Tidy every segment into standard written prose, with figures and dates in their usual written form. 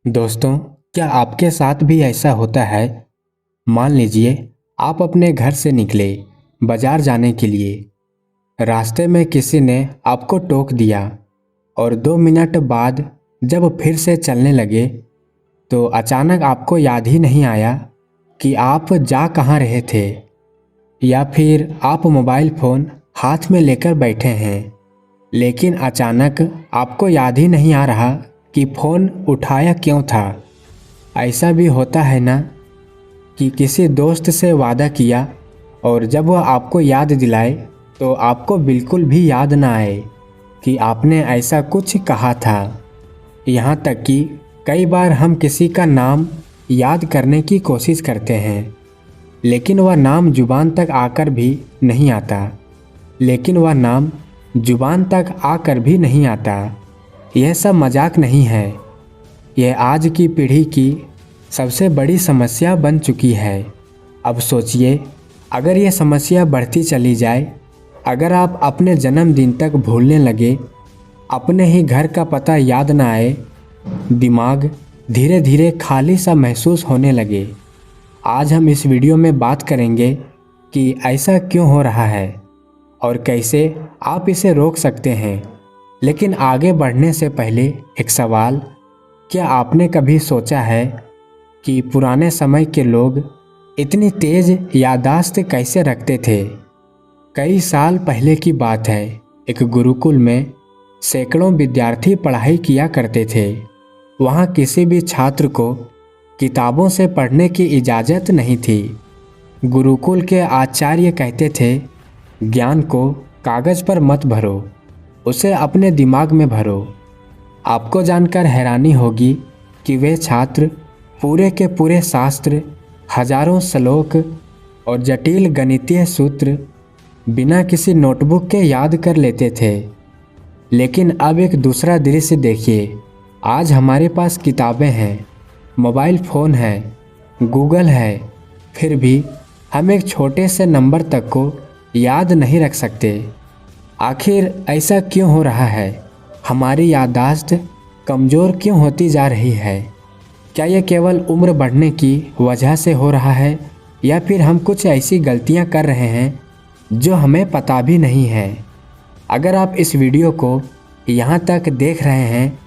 दोस्तों, क्या आपके साथ भी ऐसा होता है? मान लीजिए आप अपने घर से निकले बाजार जाने के लिए। रास्ते में किसी ने आपको टोक दिया और 2 मिनट बाद जब फिर से चलने लगे तो अचानक आपको याद ही नहीं आया कि आप जा कहाँ रहे थे। या फिर आप मोबाइल फ़ोन हाथ में लेकर बैठे हैं, लेकिन अचानक आपको याद ही नहीं आ रहा कि फ़ोन उठाया क्यों था। ऐसा भी होता है ना कि किसी दोस्त से वादा किया और जब वह आपको याद दिलाए तो आपको बिल्कुल भी याद ना आए कि आपने ऐसा कुछ कहा था। यहाँ तक कि कई बार हम किसी का नाम याद करने की कोशिश करते हैं, लेकिन वह नाम जुबान तक आकर भी नहीं आता। यह सब मजाक नहीं है। यह आज की पीढ़ी की सबसे बड़ी समस्या बन चुकी है। अब सोचिए, अगर यह समस्या बढ़ती चली जाए, अगर आप अपने जन्मदिन तक भूलने लगे, अपने ही घर का पता याद ना आए, दिमाग धीरे धीरे खाली सा महसूस होने लगे। आज हम इस वीडियो में बात करेंगे कि ऐसा क्यों हो रहा है और कैसे आप इसे रोक सकते हैं। लेकिन आगे बढ़ने से पहले एक सवाल, क्या आपने कभी सोचा है कि पुराने समय के लोग इतनी तेज़ याददाश्त कैसे रखते थे? कई साल पहले की बात है, एक गुरुकुल में सैकड़ों विद्यार्थी पढ़ाई किया करते थे। वहाँ किसी भी छात्र को किताबों से पढ़ने की इजाज़त नहीं थी। गुरुकुल के आचार्य कहते थे, ज्ञान को कागज़ पर मत भरो, उसे अपने दिमाग में भरो। आपको जानकर हैरानी होगी कि वे छात्र पूरे के पूरे शास्त्र, हजारों श्लोक और जटिल गणितीय सूत्र बिना किसी नोटबुक के याद कर लेते थे। लेकिन अब एक दूसरा दृश्य देखिए। आज हमारे पास किताबें हैं, मोबाइल फ़ोन है, गूगल है, फिर भी हम एक छोटे से नंबर तक को याद नहीं रख सकते। आखिर ऐसा क्यों हो रहा है? हमारी याददाश्त कमज़ोर क्यों होती जा रही है? क्या यह केवल उम्र बढ़ने की वजह से हो रहा है, या फिर हम कुछ ऐसी गलतियां कर रहे हैं जो हमें पता भी नहीं है? अगर आप इस वीडियो को यहाँ तक देख रहे हैं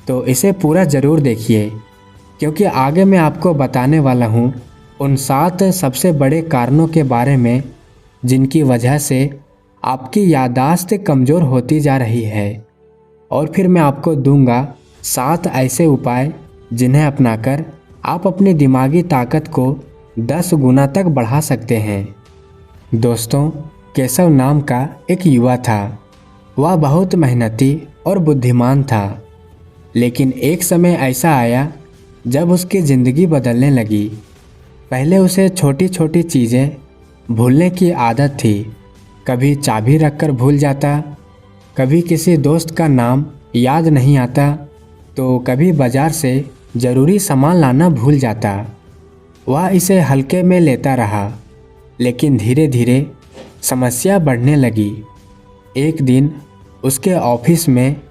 तो इसे पूरा ज़रूर देखिए, क्योंकि आगे मैं आपको बताने वाला हूँ उन 7 सबसे बड़े कारणों के बारे में जिनकी वजह से आपकी याददाश्त कमज़ोर होती जा रही है। और फिर मैं आपको दूंगा 7 ऐसे उपाय जिन्हें अपनाकर आप अपनी दिमागी ताकत को 10 गुना तक बढ़ा सकते हैं। दोस्तों, केशव नाम का एक युवा था। वह बहुत मेहनती और बुद्धिमान था, लेकिन एक समय ऐसा आया जब उसकी ज़िंदगी बदलने लगी। पहले उसे छोटी छोटी चीज़ें भूलने की आदत थी। कभी चाबी रखकर भूल जाता, कभी किसी दोस्त का नाम याद नहीं आता, तो कभी बाजार से ज़रूरी सामान लाना भूल जाता। वह इसे हल्के में लेता रहा, लेकिन धीरे धीरे समस्या बढ़ने लगी। एक दिन उसके ऑफिस में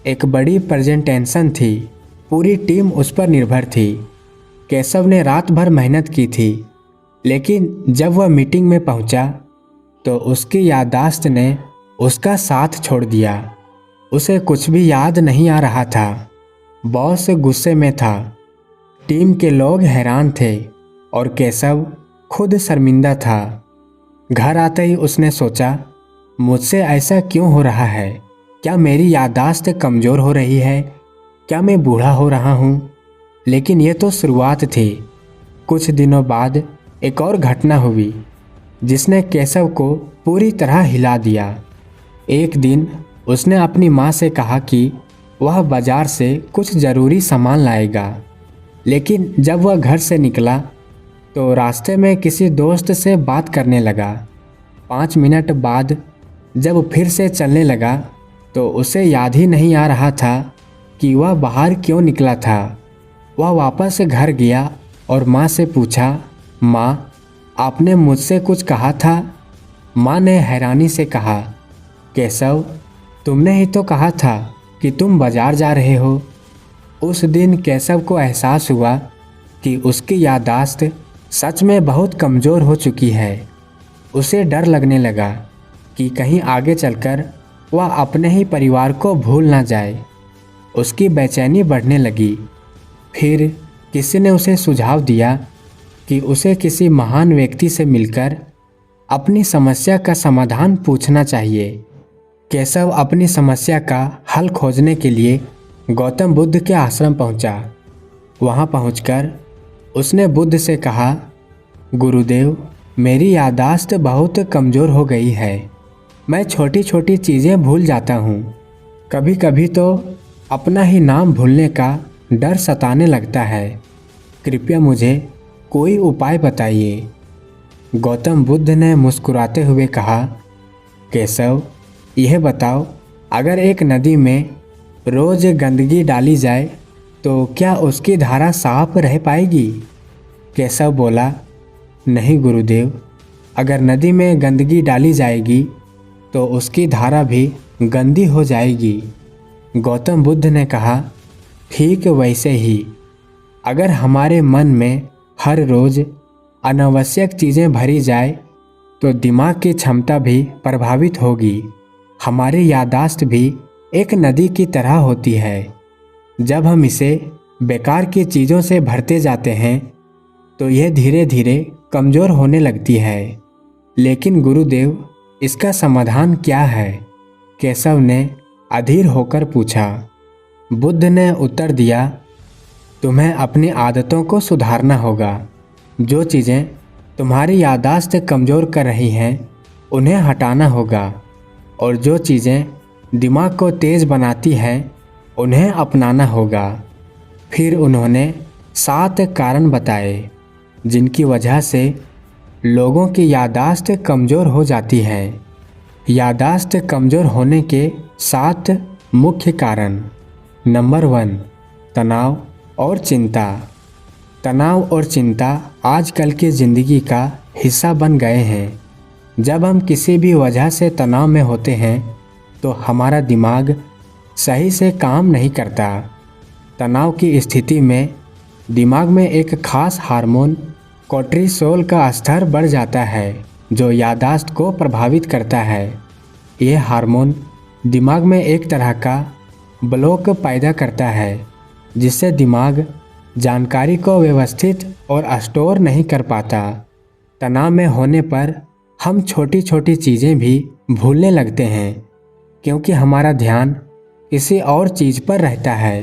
एक बड़ी प्रेजेंटेशन थी। पूरी टीम उस पर निर्भर थी। केशव ने रात भर मेहनत की थी, लेकिन जब वह मीटिंग में पहुंचा तो उसकी याददाश्त ने उसका साथ छोड़ दिया। उसे कुछ भी याद नहीं आ रहा था। बॉस गुस्से में था, टीम के लोग हैरान थे और केशव खुद शर्मिंदा था। घर आते ही उसने सोचा, मुझसे ऐसा क्यों हो रहा है? क्या मेरी याददाश्त कमज़ोर हो रही है? क्या मैं बूढ़ा हो रहा हूँ? लेकिन यह तो शुरुआत थी। कुछ दिनों बाद एक और घटना हुई जिसने केशव को पूरी तरह हिला दिया। एक दिन उसने अपनी माँ से कहा कि वह बाजार से कुछ ज़रूरी सामान लाएगा, लेकिन जब वह घर से निकला तो रास्ते में किसी दोस्त से बात करने लगा। 5 मिनट बाद जब फिर से चलने लगा तो उसे याद ही नहीं आ रहा था कि वह बाहर क्यों निकला था। वह वापस घर गया और माँ से पूछा, माँ, आपने मुझसे कुछ कहा था? माँ ने हैरानी से कहा, केशव, तुमने ही तो कहा था कि तुम बाजार जा रहे हो। उस दिन केशव को एहसास हुआ कि उसकी याददाश्त सच में बहुत कमज़ोर हो चुकी है। उसे डर लगने लगा कि कहीं आगे चलकर वह अपने ही परिवार को भूल ना जाए। उसकी बेचैनी बढ़ने लगी। फिर किसी ने उसे सुझाव दिया कि उसे किसी महान व्यक्ति से मिलकर अपनी समस्या का समाधान पूछना चाहिए। केशव अपनी समस्या का हल खोजने के लिए गौतम बुद्ध के आश्रम पहुंचा। वहां पहुंचकर उसने बुद्ध से कहा, गुरुदेव, मेरी याददाश्त बहुत कमज़ोर हो गई है। मैं छोटी छोटी चीज़ें भूल जाता हूँ। कभी कभी तो अपना ही नाम भूलने का डर सताने लगता है। कृपया मुझे कोई उपाय बताइए। गौतम बुद्ध ने मुस्कुराते हुए कहा, केशव, यह बताओ, अगर एक नदी में रोज़ गंदगी डाली जाए तो क्या उसकी धारा साफ रह पाएगी? केशव बोला, नहीं गुरुदेव, अगर नदी में गंदगी डाली जाएगी तो उसकी धारा भी गंदी हो जाएगी। गौतम बुद्ध ने कहा, ठीक वैसे ही अगर हमारे मन में हर रोज़ अनावश्यक चीज़ें भरी जाए तो दिमाग की क्षमता भी प्रभावित होगी। हमारी याददाश्त भी एक नदी की तरह होती है। जब हम इसे बेकार की चीज़ों से भरते जाते हैं तो यह धीरे धीरे कमज़ोर होने लगती है। लेकिन गुरुदेव, इसका समाधान क्या है? केशव ने अधीर होकर पूछा। बुद्ध ने उत्तर दिया, तुम्हें अपनी आदतों को सुधारना होगा। जो चीज़ें तुम्हारी याददाश्त कमज़ोर कर रही हैं उन्हें हटाना होगा, और जो चीज़ें दिमाग को तेज़ बनाती हैं उन्हें अपनाना होगा। फिर उन्होंने 7 कारण बताए जिनकी वजह से लोगों की याददाश्त कमज़ोर हो जाती है। याददाश्त कमज़ोर होने के 7 मुख्य कारण। नंबर 1, तनाव और चिंता। तनाव और चिंता आजकल की ज़िंदगी का हिस्सा बन गए हैं। जब हम किसी भी वजह से तनाव में होते हैं तो हमारा दिमाग सही से काम नहीं करता। तनाव की स्थिति में दिमाग में एक खास हार्मोन कोर्टिसोल का स्तर बढ़ जाता है जो याददाश्त को प्रभावित करता है। यह हार्मोन दिमाग में एक तरह का ब्लॉक पैदा करता है जिससे दिमाग जानकारी को व्यवस्थित और स्टोर नहीं कर पाता। तनाव में होने पर हम छोटी छोटी चीज़ें भी भूलने लगते हैं क्योंकि हमारा ध्यान किसी और चीज़ पर रहता है।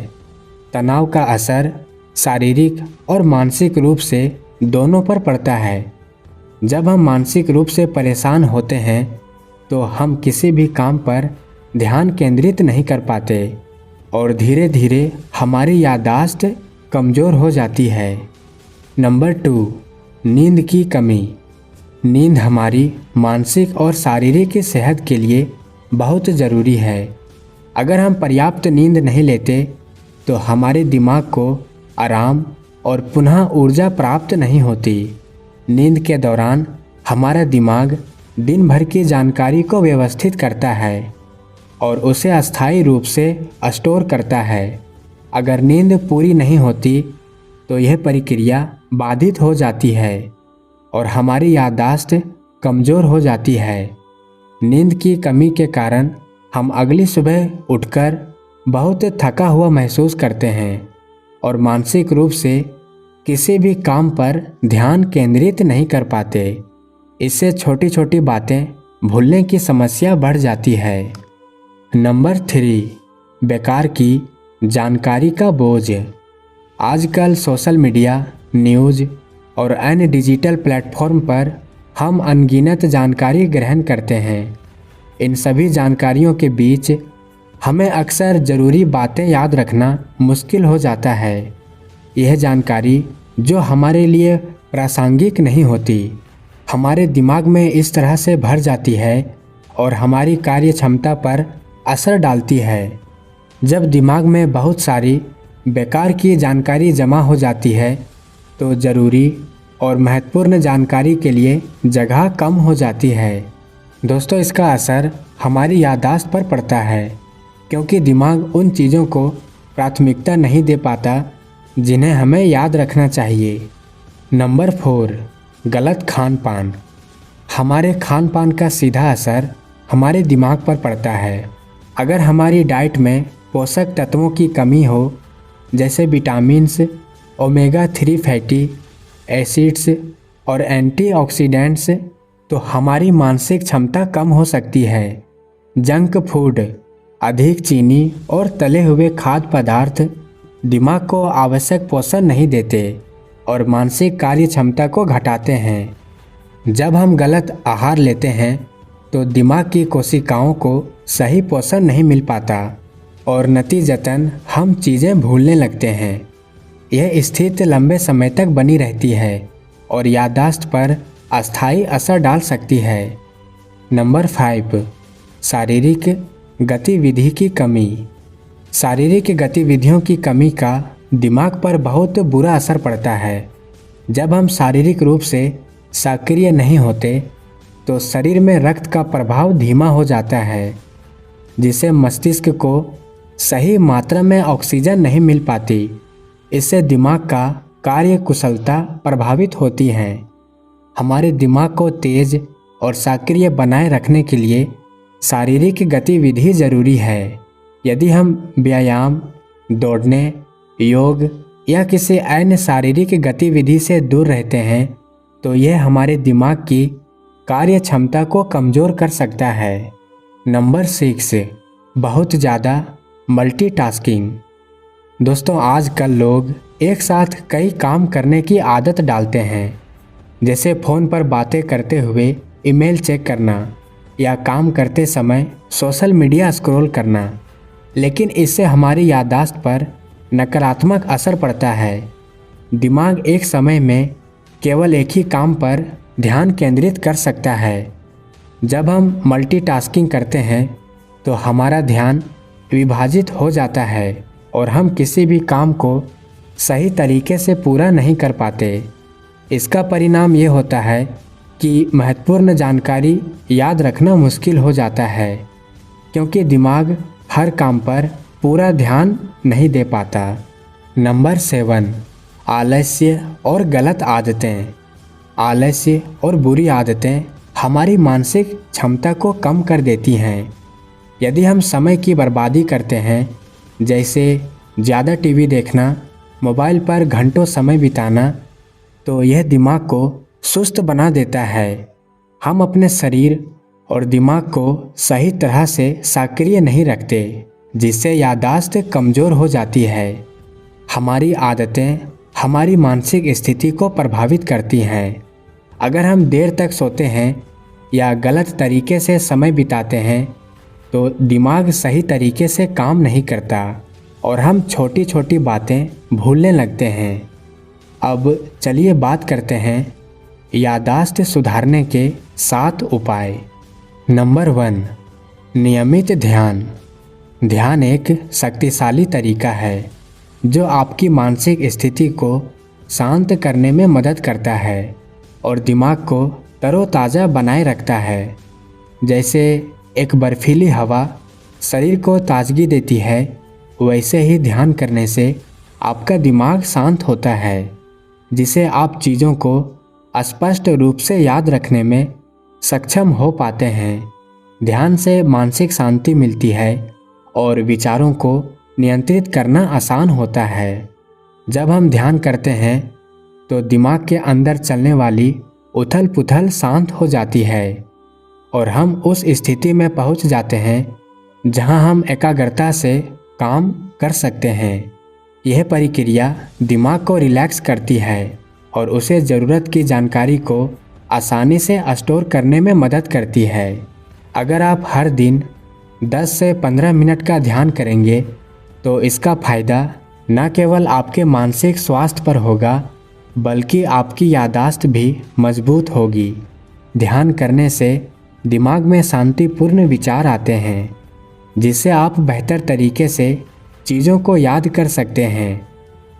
तनाव का असर शारीरिक और मानसिक रूप से दोनों पर पड़ता है। जब हम मानसिक रूप से परेशान होते हैं तो हम किसी भी काम पर ध्यान केंद्रित नहीं कर पाते और धीरे धीरे हमारी याददाश्त कमज़ोर हो जाती है। नंबर 2, नींद की कमी। नींद हमारी मानसिक और शारीरिक सेहत के लिए बहुत ज़रूरी है। अगर हम पर्याप्त नींद नहीं लेते तो हमारे दिमाग को आराम और पुनः ऊर्जा प्राप्त नहीं होती। नींद के दौरान हमारा दिमाग दिन भर की जानकारी को व्यवस्थित करता है और उसे अस्थायी रूप से स्टोर करता है। अगर नींद पूरी नहीं होती तो यह प्रक्रिया बाधित हो जाती है और हमारी याददाश्त कमज़ोर हो जाती है। नींद की कमी के कारण हम अगली सुबह उठकर बहुत थका हुआ महसूस करते हैं और मानसिक रूप से किसी भी काम पर ध्यान केंद्रित नहीं कर पाते। इससे छोटी छोटी बातें भूलने की समस्या बढ़ जाती है। नंबर 3, बेकार की जानकारी का बोझ। आजकल सोशल मीडिया, न्यूज़ और अन्य डिजिटल प्लेटफॉर्म पर हम अनगिनत जानकारी ग्रहण करते हैं। इन सभी जानकारियों के बीच हमें अक्सर ज़रूरी बातें याद रखना मुश्किल हो जाता है। यह जानकारी जो हमारे लिए प्रासंगिक नहीं होती हमारे दिमाग में इस तरह से भर जाती है और हमारी कार्य क्षमता पर असर डालती है। जब दिमाग में बहुत सारी बेकार की जानकारी जमा हो जाती है तो ज़रूरी और महत्वपूर्ण जानकारी के लिए जगह कम हो जाती है। दोस्तों, इसका असर हमारी याददाश्त पर पड़ता है क्योंकि दिमाग उन चीज़ों को प्राथमिकता नहीं दे पाता जिन्हें हमें याद रखना चाहिए। नंबर 4, गलत खान पान। हमारे खान पान का सीधा असर हमारे दिमाग पर पड़ता है। अगर हमारी डाइट में पोषक तत्वों की कमी हो, जैसे विटामिन्स, ओमेगा 3 फैटी एसिड्स और एंटीऑक्सीडेंट्स, तो हमारी मानसिक क्षमता कम हो सकती है। जंक फूड, अधिक चीनी और तले हुए खाद्य पदार्थ दिमाग को आवश्यक पोषण नहीं देते और मानसिक कार्य क्षमता को घटाते हैं। जब हम गलत आहार लेते हैं तो दिमाग की कोशिकाओं को सही पोषण नहीं मिल पाता और नतीजतन हम चीज़ें भूलने लगते हैं। यह स्थिति लंबे समय तक बनी रहती है और याददाश्त पर अस्थायी असर डाल सकती है। नंबर 5, शारीरिक गतिविधि की कमी। शारीरिक गतिविधियों की कमी का दिमाग पर बहुत बुरा असर पड़ता है। जब हम शारीरिक रूप से सक्रिय नहीं होते तो शरीर में रक्त का प्रवाह धीमा हो जाता है, जिससे मस्तिष्क को सही मात्रा में ऑक्सीजन नहीं मिल पाती। इससे दिमाग का कार्य कुशलता प्रभावित होती है। हमारे दिमाग को तेज और सक्रिय बनाए रखने के लिए शारीरिक गतिविधि जरूरी है। यदि हम व्यायाम, दौड़ने, योग या किसी अन्य शारीरिक गतिविधि से दूर रहते हैं तो यह हमारे दिमाग की कार्य क्षमता को कमज़ोर कर सकता है। नंबर 6, बहुत ज़्यादा मल्टीटास्किंग। दोस्तों, आजकल लोग एक साथ कई काम करने की आदत डालते हैं, जैसे फ़ोन पर बातें करते हुए ईमेल चेक करना या काम करते समय सोशल मीडिया स्क्रॉल करना। लेकिन इससे हमारी याददाश्त पर नकारात्मक असर पड़ता है। दिमाग एक समय में केवल एक ही काम पर ध्यान केंद्रित कर सकता है। जब हम मल्टीटास्किंग करते हैं तो हमारा ध्यान विभाजित हो जाता है और हम किसी भी काम को सही तरीके से पूरा नहीं कर पाते। इसका परिणाम ये होता है कि महत्वपूर्ण जानकारी याद रखना मुश्किल हो जाता है, क्योंकि दिमाग हर काम पर पूरा ध्यान नहीं दे पाता। नंबर 7, आलस्य और गलत आदतें। आलस्य और बुरी आदतें हमारी मानसिक क्षमता को कम कर देती हैं। यदि हम समय की बर्बादी करते हैं, जैसे ज़्यादा टीवी देखना, मोबाइल पर घंटों समय बिताना, तो यह दिमाग को सुस्त बना देता है। हम अपने शरीर और दिमाग को सही तरह से सक्रिय नहीं रखते, जिससे याददाश्त कमज़ोर हो जाती है। हमारी आदतें हमारी मानसिक स्थिति को प्रभावित करती हैं। अगर हम देर तक सोते हैं या गलत तरीके से समय बिताते हैं तो दिमाग सही तरीके से काम नहीं करता और हम छोटी छोटी बातें भूलने लगते हैं। अब चलिए बात करते हैं याददाश्त सुधारने के 7 उपाय। नंबर 1, नियमित ध्यान। ध्यान एक शक्तिशाली तरीका है जो आपकी मानसिक स्थिति को शांत करने में मदद करता है और दिमाग को तरोताज़ा बनाए रखता है। जैसे एक बर्फीली हवा शरीर को ताजगी देती है, वैसे ही ध्यान करने से आपका दिमाग शांत होता है, जिससे आप चीज़ों को स्पष्ट रूप से याद रखने में सक्षम हो पाते हैं। ध्यान से मानसिक शांति मिलती है और विचारों को नियंत्रित करना आसान होता है। जब हम ध्यान करते हैं तो दिमाग के अंदर चलने वाली उथल पुथल शांत हो जाती है और हम उस स्थिति में पहुंच जाते हैं जहां हम एकाग्रता से काम कर सकते हैं। यह प्रक्रिया दिमाग को रिलैक्स करती है और उसे ज़रूरत की जानकारी को आसानी से स्टोर करने में मदद करती है। अगर आप हर दिन 10 से 15 मिनट का ध्यान करेंगे तो इसका फ़ायदा न केवल आपके मानसिक स्वास्थ्य पर होगा बल्कि आपकी याददाश्त भी मजबूत होगी। ध्यान करने से दिमाग में शांतिपूर्ण विचार आते हैं, जिससे आप बेहतर तरीके से चीज़ों को याद कर सकते हैं।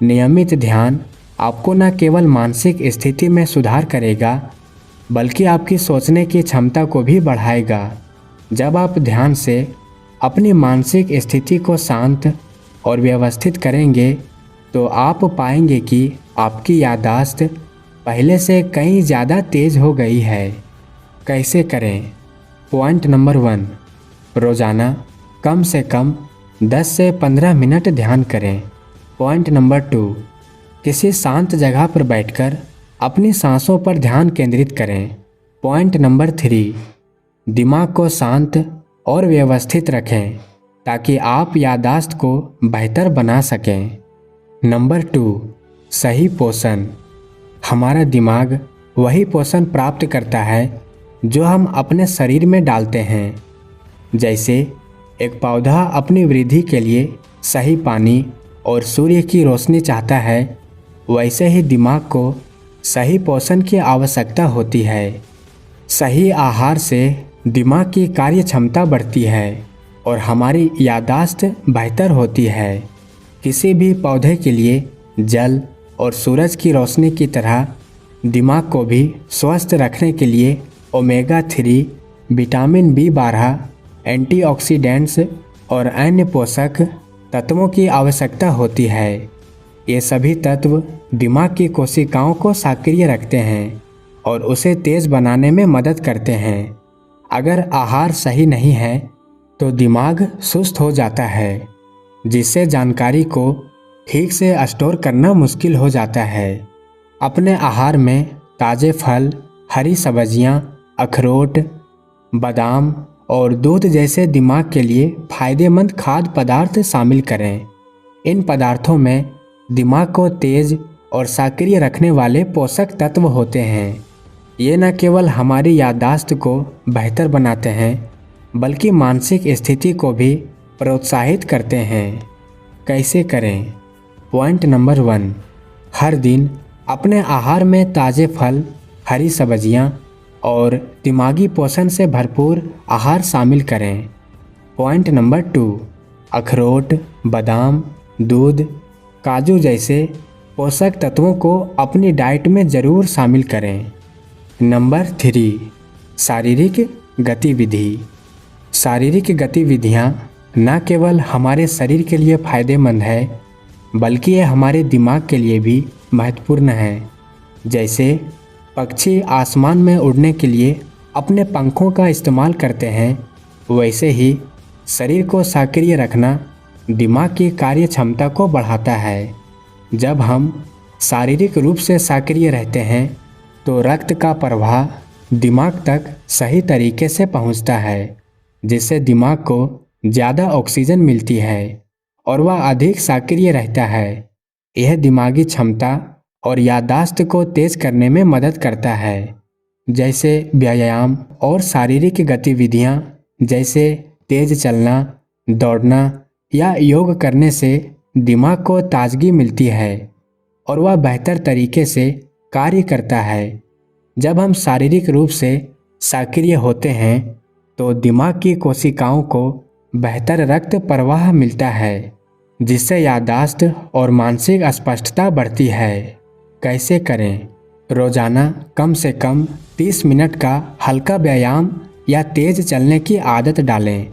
नियमित ध्यान आपको न केवल मानसिक स्थिति में सुधार करेगा बल्कि आपकी सोचने की क्षमता को भी बढ़ाएगा। जब आप ध्यान से अपनी मानसिक स्थिति को शांत और व्यवस्थित करेंगे तो आप पाएंगे कि आपकी याददाश्त पहले से कहीं ज़्यादा तेज़ हो गई है। कैसे करें? पॉइंट नंबर 1, रोज़ाना कम से कम 10 से 15 मिनट ध्यान करें। पॉइंट नंबर 2, किसी शांत जगह पर बैठकर अपनी सांसों पर ध्यान केंद्रित करें। पॉइंट नंबर 3, दिमाग को शांत और व्यवस्थित रखें ताकि आप याददाश्त को बेहतर बना सकें। नंबर 2, सही पोषण। हमारा दिमाग वही पोषण प्राप्त करता है जो हम अपने शरीर में डालते हैं। जैसे एक पौधा अपनी वृद्धि के लिए सही पानी और सूर्य की रोशनी चाहता है, वैसे ही दिमाग को सही पोषण की आवश्यकता होती है। सही आहार से दिमाग की कार्य क्षमता बढ़ती है और हमारी याददाश्त बेहतर होती है। किसी भी पौधे के लिए जल और सूरज की रोशनी की तरह दिमाग को भी स्वस्थ रखने के लिए ओमेगा 3, विटामिन B12, एंटीऑक्सीडेंट्स और अन्य पोषक तत्वों की आवश्यकता होती है। ये सभी तत्व दिमाग की कोशिकाओं को सक्रिय रखते हैं और उसे तेज़ बनाने में मदद करते हैं। अगर आहार सही नहीं है तो दिमाग सुस्त हो जाता है, जिससे जानकारी को ठीक से स्टोर करना मुश्किल हो जाता है। अपने आहार में ताज़े फल, हरी सब्जियां, अखरोट, बादाम और दूध जैसे दिमाग के लिए फायदेमंद खाद्य पदार्थ शामिल करें। इन पदार्थों में दिमाग को तेज और सक्रिय रखने वाले पोषक तत्व होते हैं। ये न केवल हमारी याददाश्त को बेहतर बनाते हैं बल्कि मानसिक स्थिति को भी प्रोत्साहित करते हैं। कैसे करें? पॉइंट नंबर 1, हर दिन अपने आहार में ताज़े फल, हरी सब्जियां और दिमागी पोषण से भरपूर आहार शामिल करें। पॉइंट नंबर 2, अखरोट, बादाम, दूध, काजू जैसे पोषक तत्वों को अपनी डाइट में ज़रूर शामिल करें। नंबर 3, शारीरिक गतिविधि। शारीरिक गतिविधियाँ न केवल हमारे शरीर के लिए फ़ायदेमंद है बल्कि ये हमारे दिमाग के लिए भी महत्वपूर्ण है। जैसे पक्षी आसमान में उड़ने के लिए अपने पंखों का इस्तेमाल करते हैं, वैसे ही शरीर को सक्रिय रखना दिमाग की कार्य क्षमता को बढ़ाता है। जब हम शारीरिक रूप से सक्रिय रहते हैं तो रक्त का प्रवाह दिमाग तक सही तरीके से पहुंचता है, जिससे दिमाग को ज़्यादा ऑक्सीजन मिलती है और वह अधिक सक्रिय रहता है। यह दिमागी क्षमता और याददाश्त को तेज करने में मदद करता है। जैसे व्यायाम और शारीरिक गतिविधियां जैसे तेज चलना, दौड़ना या योग करने से दिमाग को ताजगी मिलती है और वह बेहतर तरीके से कार्य करता है। जब हम शारीरिक रूप से सक्रिय होते हैं तो दिमाग की कोशिकाओं को बेहतर रक्त प्रवाह मिलता है, जिससे याददाश्त और मानसिक स्पष्टता बढ़ती है। कैसे करें? रोज़ाना कम से कम 30 मिनट का हल्का व्यायाम या तेज़ चलने की आदत डालें।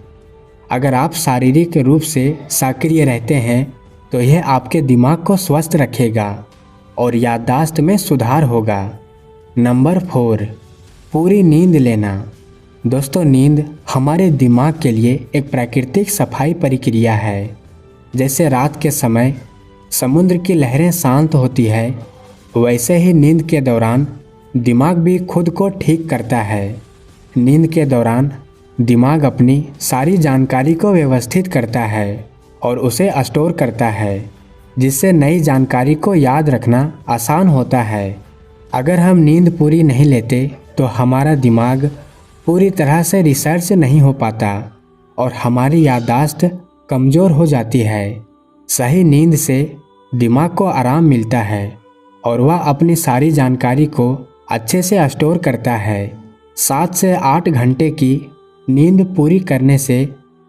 अगर आप शारीरिक रूप से सक्रिय रहते हैं तो यह आपके दिमाग को स्वस्थ रखेगा और याददाश्त में सुधार होगा। नंबर 4, पूरी नींद लेना। दोस्तों, नींद हमारे दिमाग के लिए एक प्राकृतिक सफाई प्रक्रिया है। जैसे रात के समय समुद्र की लहरें शांत होती है, वैसे ही नींद के दौरान दिमाग भी खुद को ठीक करता है। नींद के दौरान दिमाग अपनी सारी जानकारी को व्यवस्थित करता है और उसे स्टोर करता है, जिससे नई जानकारी को याद रखना आसान होता है। अगर हम नींद पूरी नहीं लेते तो हमारा दिमाग पूरी तरह से रिसर्च नहीं हो पाता और हमारी याददाश्त कमज़ोर हो जाती है। सही नींद से दिमाग को आराम मिलता है और वह अपनी सारी जानकारी को अच्छे से स्टोर करता है। 7 से 8 घंटे की नींद पूरी करने से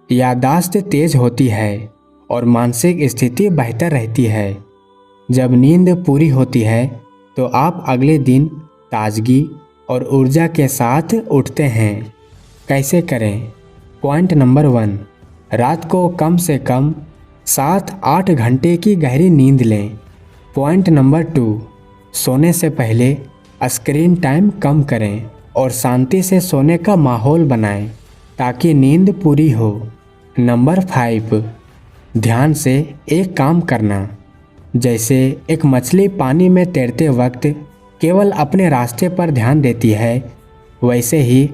याददाश्त तेज होती है और मानसिक स्थिति बेहतर रहती है। जब नींद पूरी होती है तो आप अगले दिन ताजगी और ऊर्जा के साथ उठते हैं। कैसे करें? पॉइंट नंबर 1, रात को कम से कम 7-8 घंटे की गहरी नींद लें। पॉइंट नंबर 2, सोने से पहले स्क्रीन टाइम कम करें और शांति से सोने का माहौल बनाएं ताकि नींद पूरी हो। नंबर 5, ध्यान से एक काम करना। जैसे एक मछली पानी में तैरते वक्त केवल अपने रास्ते पर ध्यान देती है, वैसे ही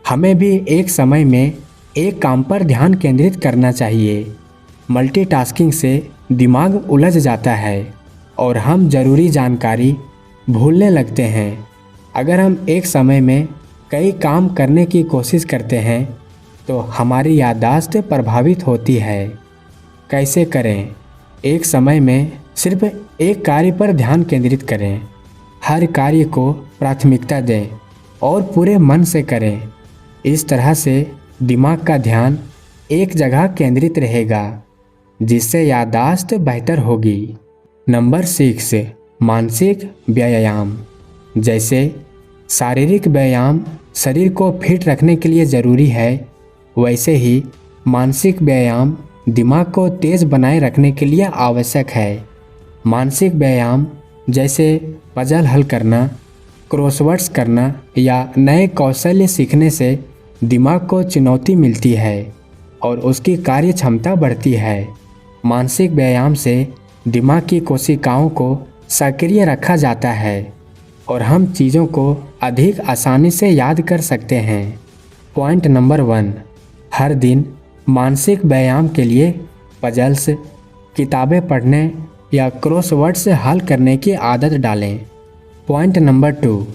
हमें भी एक समय में एक काम पर ध्यान केंद्रित करना चाहिए। मल्टीटास्किंग से दिमाग उलझ जाता है और हम ज़रूरी जानकारी भूलने लगते हैं। अगर हम एक समय में कई काम करने की कोशिश करते हैं तो हमारी याददाश्त प्रभावित होती है। कैसे करें? एक समय में सिर्फ एक कार्य पर ध्यान केंद्रित करें। हर कार्य को प्राथमिकता दें और पूरे मन से करें। इस तरह से दिमाग का ध्यान एक जगह केंद्रित रहेगा, जिससे याददाश्त बेहतर होगी। नंबर 6, मानसिक व्यायाम। जैसे शारीरिक व्यायाम शरीर को फिट रखने के लिए ज़रूरी है, वैसे ही मानसिक व्यायाम दिमाग को तेज़ बनाए रखने के लिए आवश्यक है। मानसिक व्यायाम जैसे पजल हल करना, क्रॉसवर्ड्स करना या नए कौशल्य सीखने से दिमाग को चुनौती मिलती है और उसकी कार्य क्षमता बढ़ती है। मानसिक व्यायाम से दिमाग की कोशिकाओं को सक्रिय रखा जाता है और हम चीज़ों को अधिक आसानी से याद कर सकते हैं। पॉइंट नंबर 1, हर दिन मानसिक व्यायाम के लिए पजल्स, किताबें पढ़ने या क्रॉसवर्ड्स हल करने की आदत डालें। पॉइंट नंबर 2,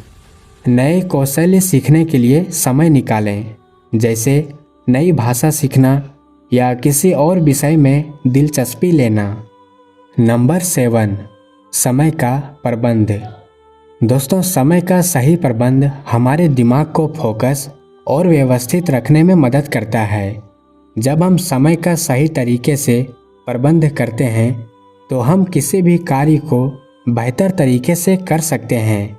नए कौशल्य सीखने के लिए समय निकालें। जैसे नई भाषा सीखना या किसी और विषय में दिलचस्पी लेना। नंबर 7, समय का प्रबंध। दोस्तों, समय का सही प्रबंध हमारे दिमाग को फोकस और व्यवस्थित रखने में मदद करता है। जब हम समय का सही तरीके से प्रबंध करते हैं तो हम किसी भी कार्य को बेहतर तरीके से कर सकते हैं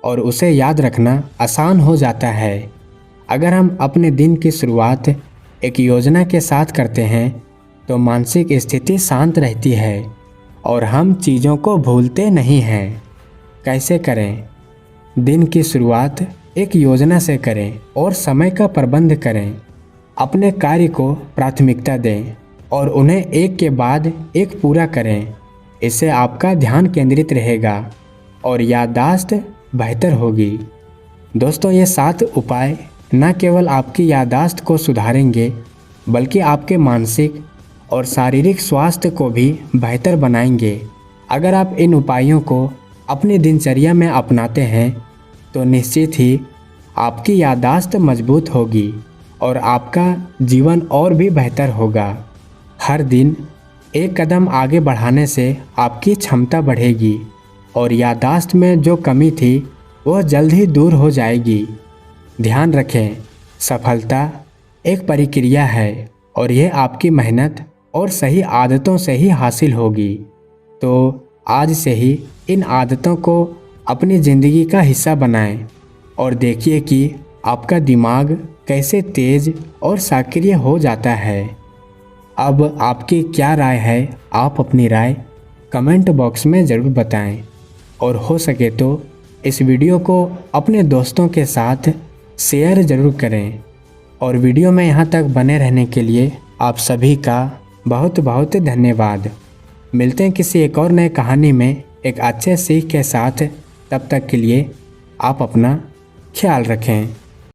और उसे याद रखना आसान हो जाता है। अगर हम अपने दिन की शुरुआत एक योजना के साथ करते हैं तो मानसिक स्थिति शांत रहती है और हम चीज़ों को भूलते नहीं हैं। कैसे करें? दिन की शुरुआत एक योजना से करें और समय का प्रबंध करें। अपने कार्य को प्राथमिकता दें और उन्हें एक के बाद एक पूरा करें। इससे आपका ध्यान केंद्रित रहेगा और याददाश्त बेहतर होगी। दोस्तों, ये 7 उपाय न केवल आपकी याददाश्त को सुधारेंगे बल्कि आपके मानसिक और शारीरिक स्वास्थ्य को भी बेहतर बनाएंगे। अगर आप इन उपायों को अपनी दिनचर्या में अपनाते हैं तो निश्चित ही आपकी याददाश्त मजबूत होगी और आपका जीवन और भी बेहतर होगा। हर दिन एक कदम आगे बढ़ाने से आपकी क्षमता बढ़ेगी और याददाश्त में जो कमी थी वह जल्द ही दूर हो जाएगी। ध्यान रखें, सफलता एक प्रक्रिया है और यह आपकी मेहनत और सही आदतों से ही हासिल होगी। तो आज से ही इन आदतों को अपनी ज़िंदगी का हिस्सा बनाएं और देखिए कि आपका दिमाग कैसे तेज और सक्रिय हो जाता है। अब आपकी क्या राय है? आप अपनी राय कमेंट बॉक्स में ज़रूर बताएं और हो सके तो इस वीडियो को अपने दोस्तों के साथ शेयर ज़रूर करें। और वीडियो में यहाँ तक बने रहने के लिए आप सभी का बहुत बहुत धन्यवाद। मिलते हैं किसी एक और नए कहानी में एक अच्छे सीख के साथ। तब तक के लिए आप अपना ख्याल रखें।